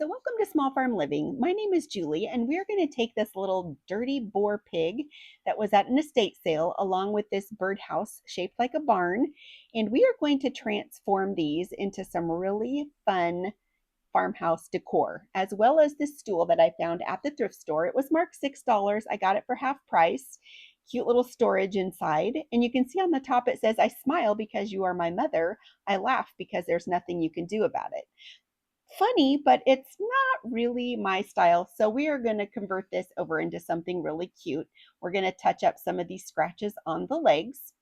So, welcome to Small Farm Living. My name is Julie, and we are going to take this little dirty boar pig that was at an estate sale along with this birdhouse shaped like a barn, and we are going to transform these into some really fun farmhouse decor, as well as this stool that I found at the thrift store. It was marked $6. I got it for half price. Cute little storage inside. And you can see on the top it says, "I smile because you are my mother. I laugh because there's nothing you can do about it." Funny, but it's not really my style. So we are going to convert this over into something really cute. We're going to touch up some of these scratches on the legs.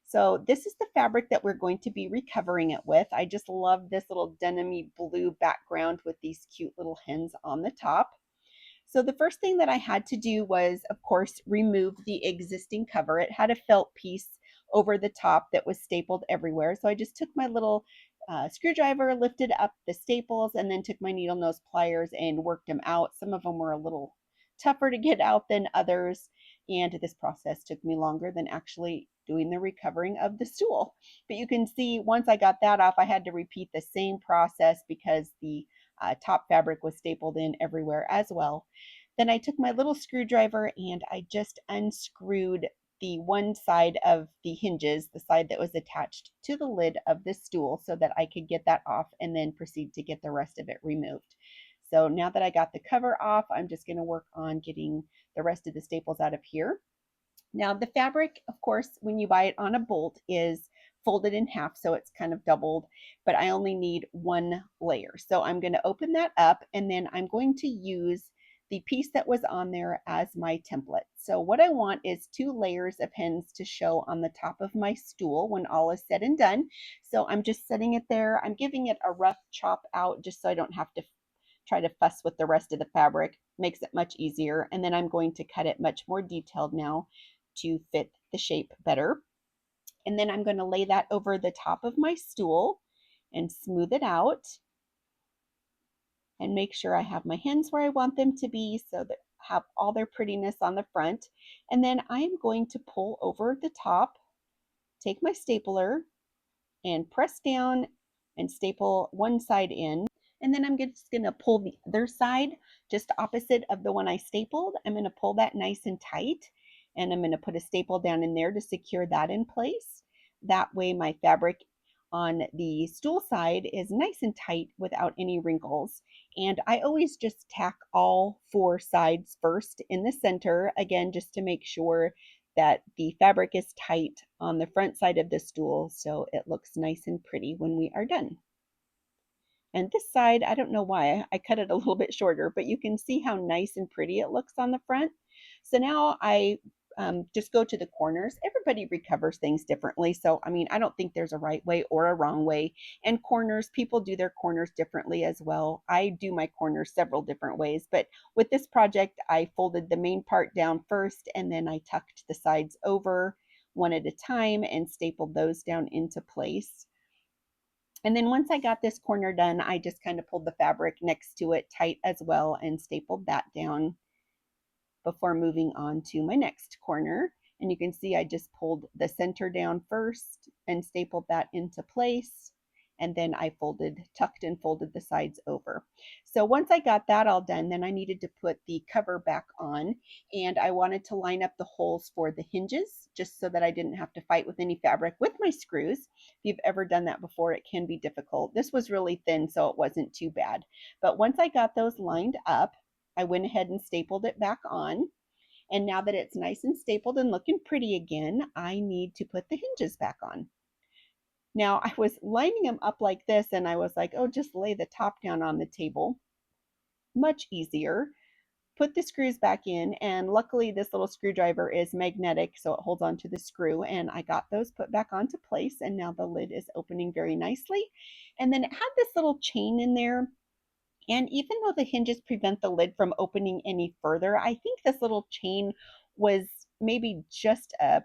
So this is the fabric that we're going to be recovering it with. I just love this little denim blue background with these cute little hens on the top. So the first thing that I had to do was, of course, remove the existing cover. It had a felt piece over the top that was stapled everywhere. So I just took my little screwdriver, lifted up the staples, and then took my needle nose pliers and worked them out. Some of them were a little tougher to get out than others, and this process took me longer than actually doing the recovering of the stool. But you can see once I got that off, I had to repeat the same process because the top fabric was stapled in everywhere as well. Then I took my little screwdriver and I just unscrewed the one side of the hinges, the side that was attached to the lid of the stool, so that I could get that off and then proceed to get the rest of it removed. So now that I got the cover off, I'm just going to work on getting the rest of the staples out of here. Now, the fabric, of course, when you buy it on a bolt, is folded in half, so it's kind of doubled, but I only need one layer. So I'm going to open that up, and then I'm going to use the piece that was on there as my template. So what I want is 2 layers of hens to show on the top of my stool when all is said and done. So I'm just setting it there. I'm giving it a rough chop out just so I don't have to try to fuss with the rest of the fabric. Makes it much easier. And then I'm going to cut it much more detailed now to fit the shape better. And then I'm going to lay that over the top of my stool and smooth it out and make sure I have my hens where I want them to be so that have all their prettiness on the front. And then I am going to pull over the top, take my stapler and press down and staple one side in. And then I'm just going to pull the other side just opposite of the one I stapled. I'm going to pull that nice and tight, and I'm going to put a staple down in there to secure that in place. That way my fabric on the stool side is nice and tight without any wrinkles. And I always just tack all 4 sides first in the center, again, just to make sure that the fabric is tight on the front side of the stool so it looks nice and pretty when we are done. And this side, I don't know why I cut it a little bit shorter, but you can see how nice and pretty it looks on the front. So now I just go to the corners. Everybody recovers things differently. So, I mean, I don't think there's a right way or a wrong way. And corners, people do their corners differently as well. I do my corners several different ways. But with this project, I folded the main part down first, and then I tucked the sides over one at a time and stapled those down into place. And then once I got this corner done, I just kind of pulled the fabric next to it tight as well and stapled that down before moving on to my next corner. And you can see I just pulled the center down first and stapled that into place. And then I tucked and folded the sides over. So once I got that all done, then I needed to put the cover back on, and I wanted to line up the holes for the hinges just so that I didn't have to fight with any fabric with my screws. If you've ever done that before, it can be difficult. This was really thin, so it wasn't too bad. But once I got those lined up, I went ahead and stapled it back on. And now that it's nice and stapled and looking pretty again, I need to put the hinges back on. Now, I was lining them up like this, and I was like, oh, just lay the top down on the table. Much easier. Put the screws back in, and luckily this little screwdriver is magnetic, so it holds onto the screw, and I got those put back onto place, and now the lid is opening very nicely. And then it had this little chain in there, and even though the hinges prevent the lid from opening any further, I think this little chain was maybe just a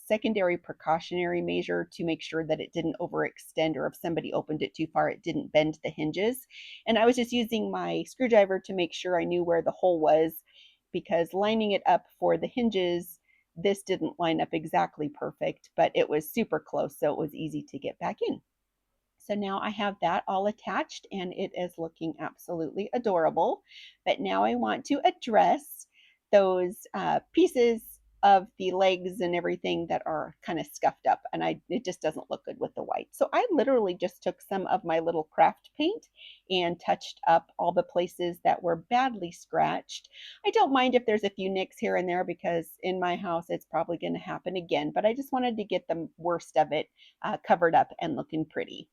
secondary precautionary measure to make sure that it didn't overextend, or if somebody opened it too far, it didn't bend the hinges. And I was just using my screwdriver to make sure I knew where the hole was, because lining it up for the hinges, this didn't line up exactly perfect, but it was super close, so it was easy to get back in. So now I have that all attached and it is looking absolutely adorable. But now I want to address those pieces of the legs and everything that are kind of scuffed up, and it just doesn't look good with the white. So I literally just took some of my little craft paint and touched up all the places that were badly scratched. I don't mind if there's a few nicks here and there because in my house it's probably going to happen again, but I just wanted to get the worst of it covered up and looking pretty.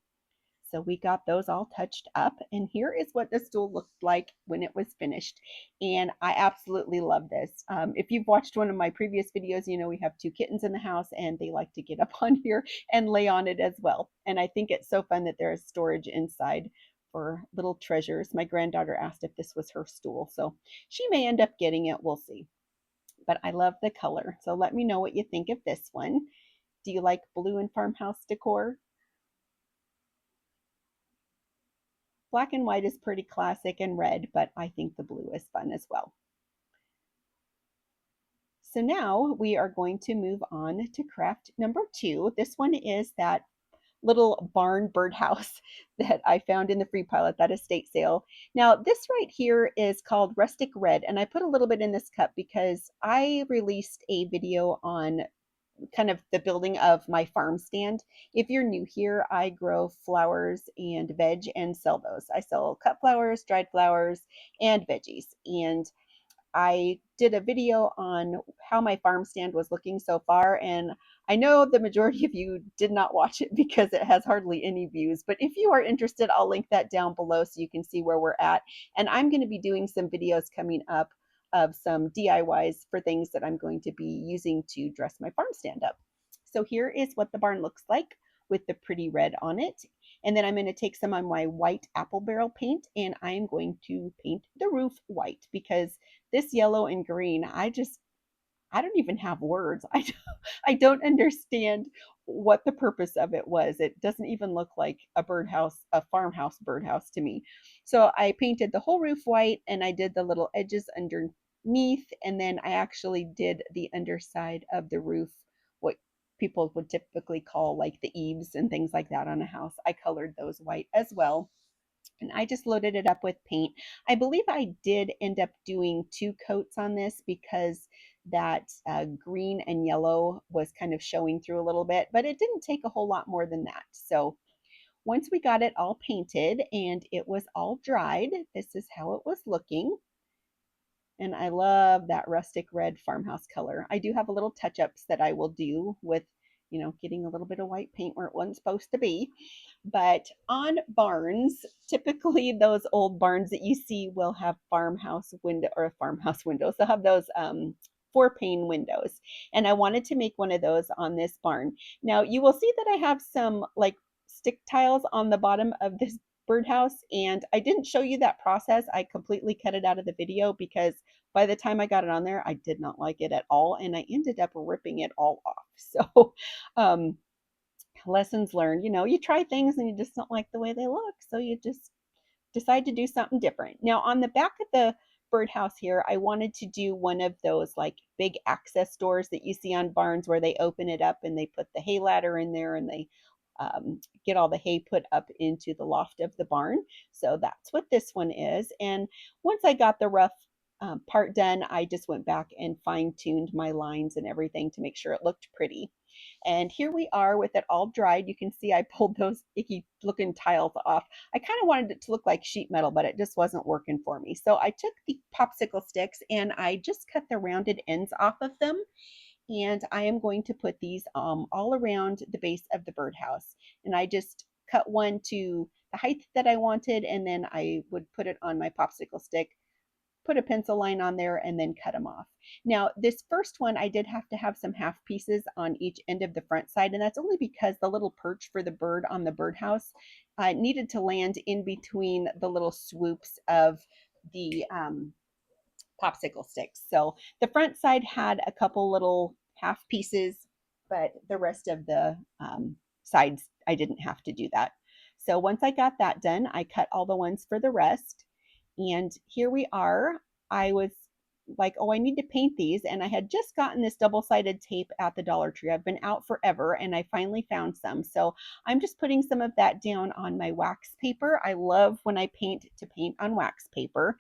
So we got those all touched up, and here is what the stool looked like when it was finished. And I absolutely love this. If you've watched one of my previous videos, you know we have two kittens in the house and they like to get up on here and lay on it as well. And I think it's so fun that there is storage inside for little treasures. My granddaughter asked if this was her stool, so she may end up getting it. We'll see. But I love the color. So let me know what you think of this one. Do you like blue and farmhouse decor? Black and white is pretty classic and red, but I think the blue is fun as well. So now we are going to move on to craft number 2. This one is that little barn birdhouse that I found in the free pile at that estate sale. Now, this right here is called Rustic Red, and I put a little bit in this cup because I released a video on kind of the building of my farm stand. If you're new here, I grow flowers and veg and sell those. I sell cut flowers, dried flowers, and veggies. And I did a video on how my farm stand was looking so far, and I know the majority of you did not watch it because it has hardly any views. But if you are interested, I'll link that down below so you can see where we're at. And I'm going to be doing some videos coming up of some DIYs for things that I'm going to be using to dress my farm stand up. So here is what the barn looks like with the pretty red on it. And then I'm going to take some of my white apple barrel paint and I'm going to paint the roof white because this yellow and green, I don't even have words. I don't understand what the purpose of it was. It doesn't even look like a birdhouse, a farmhouse birdhouse to me. So I painted the whole roof white and I did the little edges underneath. And then I actually did the underside of the roof, what people would typically call like the eaves and things like that on a house. I colored those white as well and I just loaded it up with paint. I believe I did end up doing 2 coats on this because that green and yellow was kind of showing through a little bit, but it didn't take a whole lot more than that. So once we got it all painted and it was all dried, this is how it was looking. And I love that rustic red farmhouse color. I do have a little touch ups that I will do with, getting a little bit of white paint where it wasn't supposed to be. But on barns, typically those old barns that you see will have farmhouse window or farmhouse windows. They'll have those 4-pane windows. And I wanted to make one of those on this barn. Now you will see that I have some like stick tiles on the bottom of this birdhouse, and I didn't show you that process. I completely cut it out of the video because by the time I got it on there, I did not like it at all, and I ended up ripping it all off. So, lessons learned. You try things and you just don't like the way they look, so you just decide to do something different. Now, on the back of the birdhouse here, I wanted to do one of those like big access doors that you see on barns where they open it up and they put the hay ladder in there and they get all the hay put up into the loft of the barn. So that's what this one is. And once I got the rough part done, I just went back and fine tuned my lines and everything to make sure it looked pretty. And here we are with it all dried. You can see I pulled those icky looking tiles off. I kind of wanted it to look like sheet metal, but it just wasn't working for me. So I took the popsicle sticks and I just cut the rounded ends off of them. And I am going to put these all around the base of the birdhouse. And I just cut one to the height that I wanted, and then I would put it on my popsicle stick, put a pencil line on there, and then cut them off. Now, this first one, I did have to have some half pieces on each end of the front side, and that's only because the little perch for the bird on the birdhouse needed to land in between the little swoops of the popsicle sticks. So the front side had a couple little half pieces, but the rest of the sides, I didn't have to do that. So once I got that done, I cut all the ones for the rest. And here we are. I was like, oh, I need to paint these. And I had just gotten this double-sided tape at the Dollar Tree. I've been out forever and I finally found some. So I'm just putting some of that down on my wax paper. I love when I paint to paint on wax paper.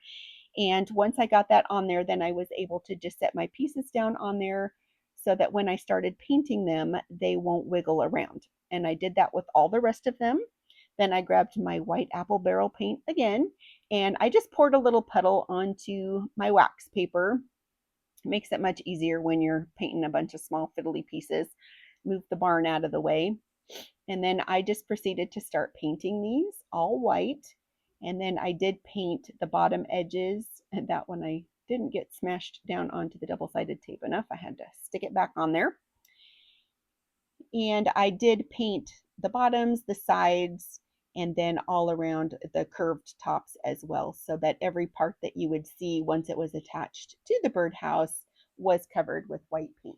And once I got that on there, then I was able to just set my pieces down on there so that when I started painting them, they won't wiggle around. And I did that with all the rest of them. Then I grabbed my white apple barrel paint again, and I just poured a little puddle onto my wax paper. It makes it much easier when you're painting a bunch of small fiddly pieces. Move the barn out of the way. And then I just proceeded to start painting these all white. And then I did paint the bottom edges, and that one I didn't get smashed down onto the double-sided tape enough. I had to stick it back on there. And I did paint the bottoms, the sides, and then all around the curved tops as well, so that every part that you would see once it was attached to the birdhouse was covered with white paint.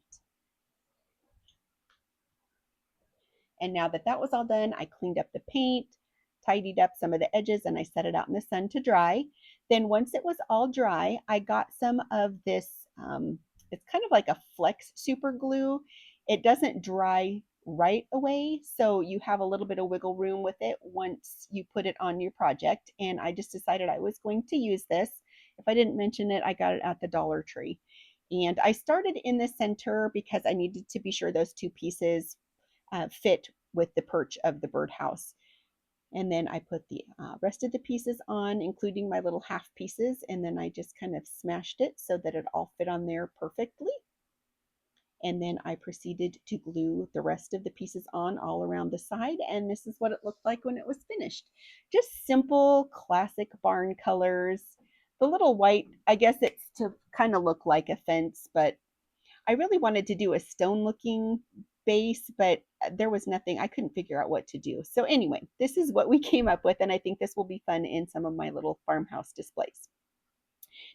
And now that that was all done, I cleaned up the paint, tidied up some of the edges, and I set it out in the sun to dry. Then once it was all dry, I got some of this, it's kind of like a flex super glue. It doesn't dry right away, so you have a little bit of wiggle room with it once you put it on your project. And I just decided I was going to use this. If I didn't mention it, I got it at the Dollar Tree. And I started in the center because I needed to be sure those two pieces fit with the perch of the birdhouse. And then I put the rest of the pieces on, including my little half pieces, and then I just kind of smashed it so that it all fit on there perfectly. And then I proceeded to glue the rest of the pieces on all around the side, and this is what it looked like when it was finished. Just simple, classic barn colors. The little white, I guess it's to kind of look like a fence, but I really wanted to do a stone looking base, but there was nothing, I couldn't figure out what to do. So anyway, this is what we came up with, and I think this will be fun in some of my little farmhouse displays.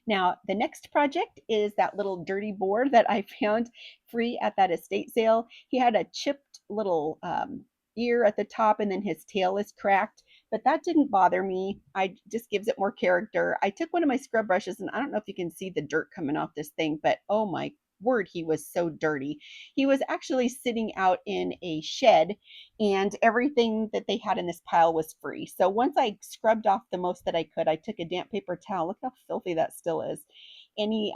Now, the next project is that little dirty boar that I found free at that estate sale. He had a chipped little ear at the top, and then his tail is cracked, but that didn't bother me. I just gives it more character. I took one of my scrub brushes, and I don't know if you can see the dirt coming off this thing, but oh my word, he was so dirty. He was actually sitting out in a shed, and everything that they had in this pile was free. So once I scrubbed off the most that I could, I took a damp paper towel. Look how filthy that still is. And he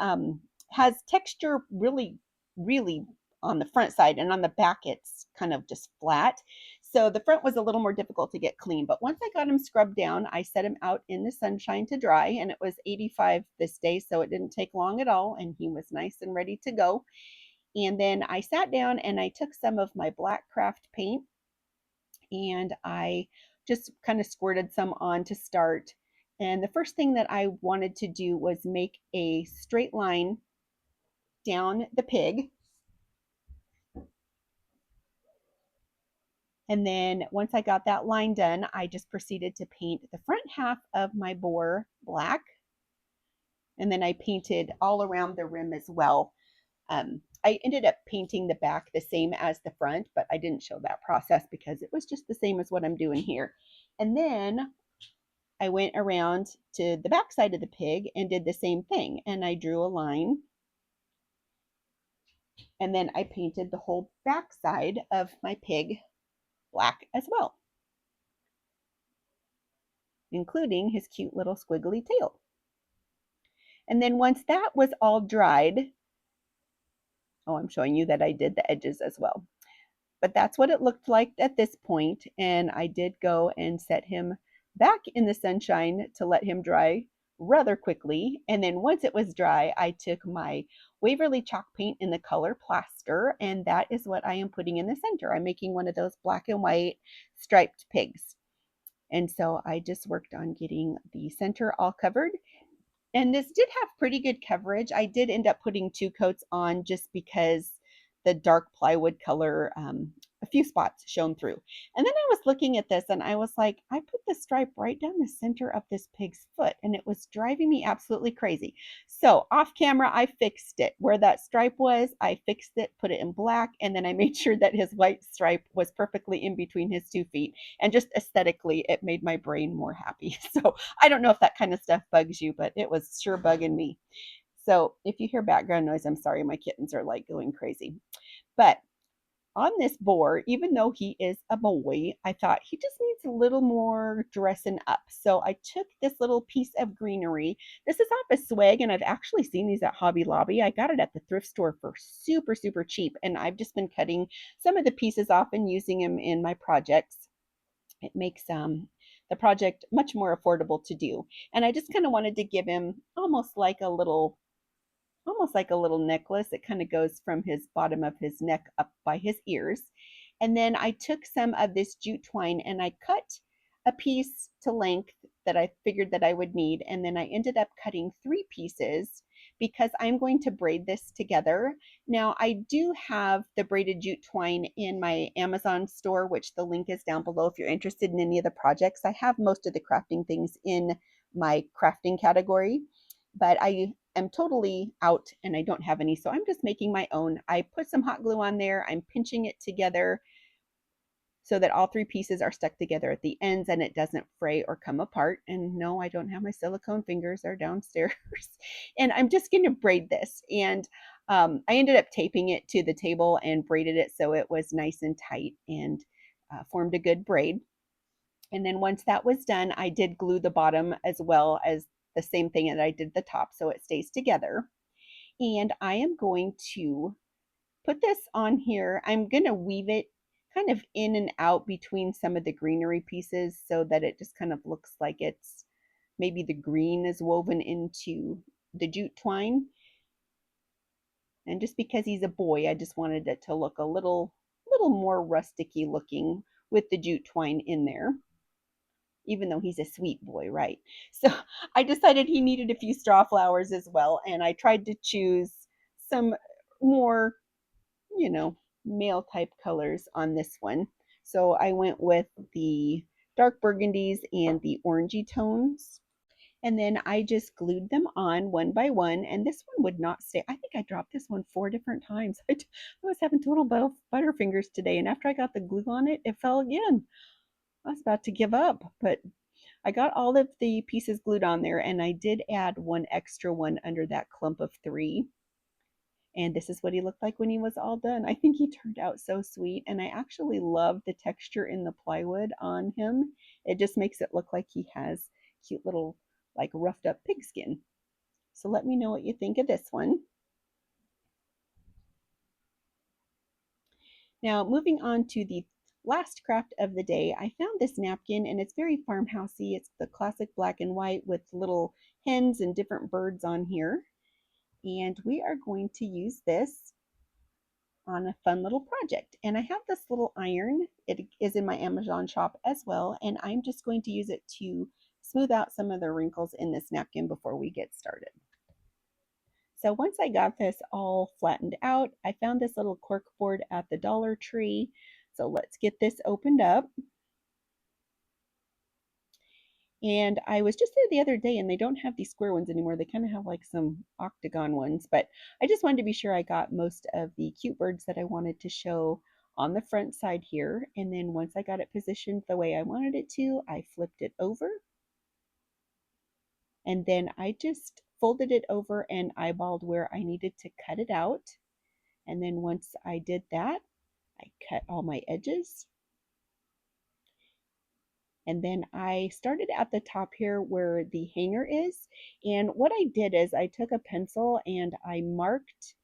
has texture really, really on the front side, and on the back it's kind of just flat. So the front was a little more difficult to get clean, but once I got him scrubbed down, I set him out in the sunshine to dry, and it was 85 this day, so it didn't take long at all, and he was nice and ready to go. And then I sat down and I took some of my black craft paint, and I just kind of squirted some on to start. And the first thing that I wanted to do was make a straight line down the pig. And then once I got that line done, I just proceeded to paint the front half of my boar black. And then I painted all around the rim as well. I ended up painting the back the same as the front, but I didn't show that process because it was just the same as what I'm doing here. And then I went around to the back side of the pig and did the same thing. And I drew a line. And then I painted the whole back side of my pig black as well, including his cute little squiggly tail. And then once that was all dried, oh, I'm showing you that I did the edges as well. But that's what it looked like at this point. And I did go and set him back in the sunshine to let him dry rather quickly. And then once it was dry, I took my Waverly chalk paint in the color plaster, and that is what I am putting in the center. I'm making one of those black and white striped pigs. And so I just worked on getting the center all covered. And this did have pretty good coverage. I did end up putting two coats on just because the dark plywood color, a few spots shone through. And then I was looking at this and I was like, I put the stripe right down the center of this pig's foot, and it was driving me absolutely crazy. So off camera, I fixed it. Where that stripe was, I fixed it, put it in black, and then I made sure that his white stripe was perfectly in between his 2 feet. And just aesthetically, it made my brain more happy. So I don't know if that kind of stuff bugs you, but it was sure bugging me. So if you hear background noise, I'm sorry, my kittens are like going crazy. But on this boar, even though he is a boy, I thought he just needs a little more dressing up. So I took this little piece of greenery. This is off a swag, and I've actually seen these at Hobby Lobby. I got it at the thrift store for super, super cheap, and I've just been cutting some of the pieces off and using them in my projects. It makes the project much more affordable to do. And I just kind of wanted to give him almost like a little necklace. It kind of goes from his bottom of his neck up by his ears. And then I took some of this jute twine and I cut a piece to length that I figured that I would need. And then I ended up cutting 3 pieces because I'm going to braid this together. Now, I do have the braided jute twine in my Amazon store, which the link is down below if you're interested in any of the projects. I have most of the crafting things in my crafting category, but I am totally out and I don't have any. So I'm just making my own. I put some hot glue on there. I'm pinching it together so that all 3 pieces are stuck together at the ends and it doesn't fray or come apart. And no, I don't have my silicone fingers, they're downstairs. And I'm just going to braid this. And I ended up taping it to the table and braided it so it was nice and tight and formed a good braid. And then once that was done, I did glue the bottom as well as the same thing that I did the top so it stays together. And I am going to put this on here. I'm going to weave it kind of in and out between some of the greenery pieces so that it just kind of looks like it's maybe the green is woven into the jute twine. And just because he's a boy, I just wanted it to look a little more rusticy looking with the jute twine in there, even though he's a sweet boy, right? So I decided he needed a few straw flowers as well, and I tried to choose some more, you know, male type colors on this one. So I went with the dark burgundies and the orangey tones. And then I just glued them on one by one, and this one would not stay. I think I dropped this one 4 different times. I was having total butterfingers today, and after I got the glue on it, it fell again. I was about to give up, but I got all of the pieces glued on there, and I did add one extra one under that clump of 3. And this is what he looked like when he was all done. I think he turned out so sweet, and I actually love the texture in the plywood on him. It just makes it look like he has cute little, like, roughed up pigskin. So let me know what you think of this one. Now, moving on to the last craft of the day, I found this napkin, and it's very farmhousey. It's the classic black and white with little hens and different birds on here. And we are going to use this on a fun little project. And I have this little iron. It is in my Amazon shop as well. And I'm just going to use it to smooth out some of the wrinkles in this napkin before we get started. So once I got this all flattened out, I found this little cork board at the Dollar Tree. So let's get this opened up. And I was just there the other day and they don't have these square ones anymore. They kind of have like some octagon ones, but I just wanted to be sure I got most of the cute birds that I wanted to show on the front side here. And then once I got it positioned the way I wanted it to, I flipped it over. And then I just folded it over and eyeballed where I needed to cut it out. And then once I did that, I cut all my edges. And then I started at the top here where the hanger is. And what I did is I took a pencil and I marked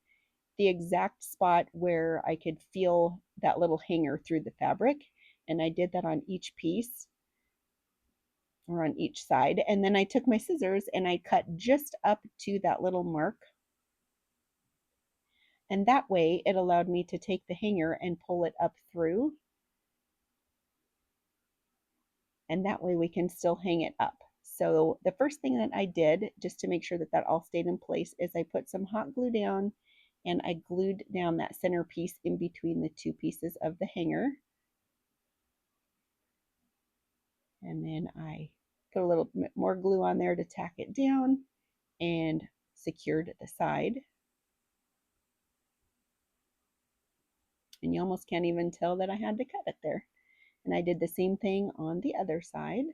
the exact spot where I could feel that little hanger through the fabric. And I did that on each piece or on each side. And then I took my scissors and I cut just up to that little mark. And that way it allowed me to take the hanger and pull it up through, and that way we can still hang it up. So the first thing that I did, just to make sure that that all stayed in place, is I put some hot glue down and I glued down that center piece in between the 2 pieces of the hanger. And then I put a little bit more glue on there to tack it down and secured the side. And you almost can't even tell that I had to cut it there. And I did the same thing on the other side.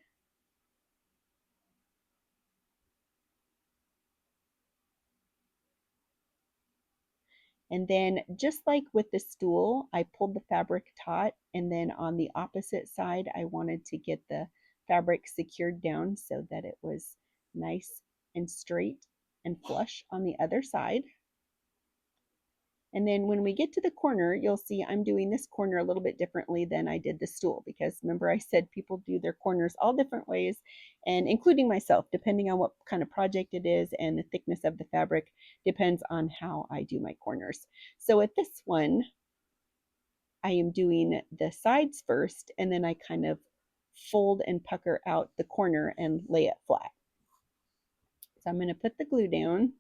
And then just like with the stool, I pulled the fabric taut, and then on the opposite side, I wanted to get the fabric secured down so that it was nice and straight and flush on the other side. And then when we get to the corner, you'll see I'm doing this corner a little bit differently than I did the stool, because remember I said people do their corners all different ways, and including myself, depending on what kind of project it is and the thickness of the fabric depends on how I do my corners. So with this one, I am doing the sides first, and then I kind of fold and pucker out the corner and lay it flat. So I'm going to put the glue down,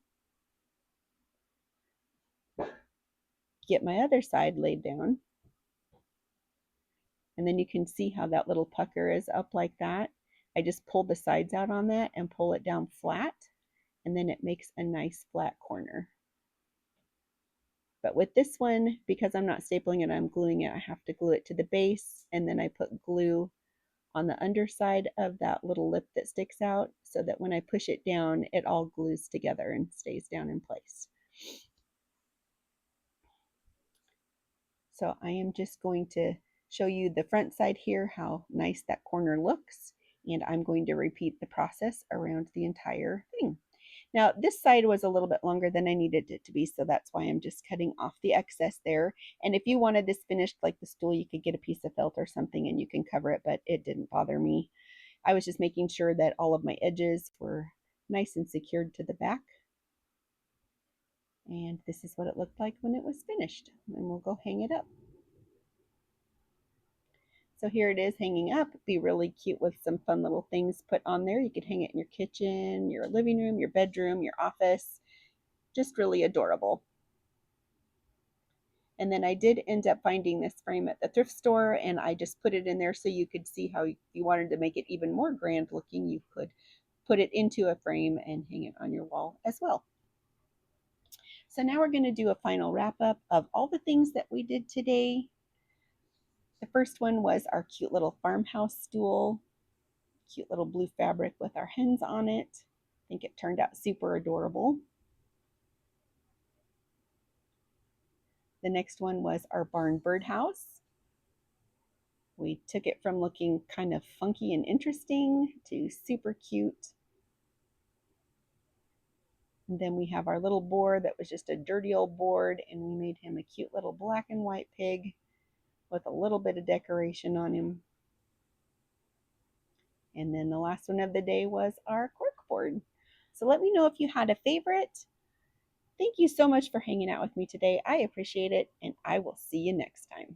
get my other side laid down, and then you can see how that little pucker is up like that. I just pull the sides out on that and pull it down flat, and then it makes a nice flat corner. But with this one, because I'm not stapling it, I'm gluing it, I have to glue it to the base, and then I put glue on the underside of that little lip that sticks out so that when I push it down, it all glues together and stays down in place. So I am just going to show you the front side here, how nice that corner looks, and I'm going to repeat the process around the entire thing. Now this side was a little bit longer than I needed it to be, so that's why I'm just cutting off the excess there. And if you wanted this finished like the stool, you could get a piece of felt or something and you can cover it, but it didn't bother me. I was just making sure that all of my edges were nice and secured to the back. And this is what it looked like when it was finished. And we'll go hang it up. So here it is hanging up. It'd be really cute with some fun little things put on there. You could hang it in your kitchen, your living room, your bedroom, your office. Just really adorable. And then I did end up finding this frame at the thrift store, and I just put it in there so you could see how if you wanted to make it even more grand looking, you could put it into a frame and hang it on your wall as well. So now we're going to do a final wrap up of all the things that we did today. The first one was our cute little farmhouse stool, cute little blue fabric with our hens on it. I think it turned out super adorable. The next one was our barn birdhouse. We took it from looking kind of funky and interesting to super cute. And then we have our little board that was just a dirty old board, and we made him a cute little black and white pig with a little bit of decoration on him. And then the last one of the day was our cork board. So let me know if you had a favorite. Thank you so much for hanging out with me today. I appreciate it, and I will see you next time.